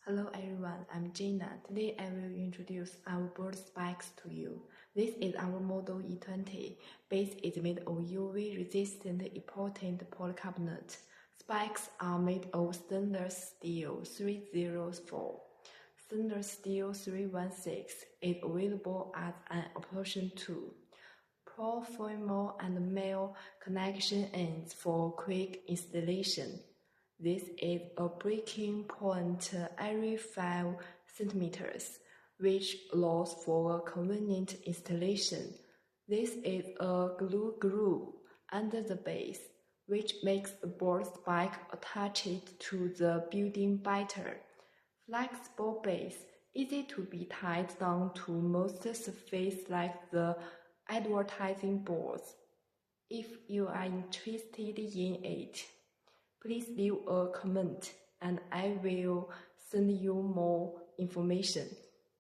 Hello everyone, I'm Gina. Today I will introduce our board spikes to you. This is our model E20. Base is made of UV-resistant important polycarbonate. Spikes are made of stainless steel 304. Stainless steel 316 is available as an option too. Profile and male connection ends for quick installation. This is a breaking point every 5 cm, which allows for convenient installation. This is a glue groove under the base, which makes the board spike attached to the building better. Flexible base, easy to be tied down to most surfaces like the advertising boards. If you are interested in it, please leave a comment and I will send you more information.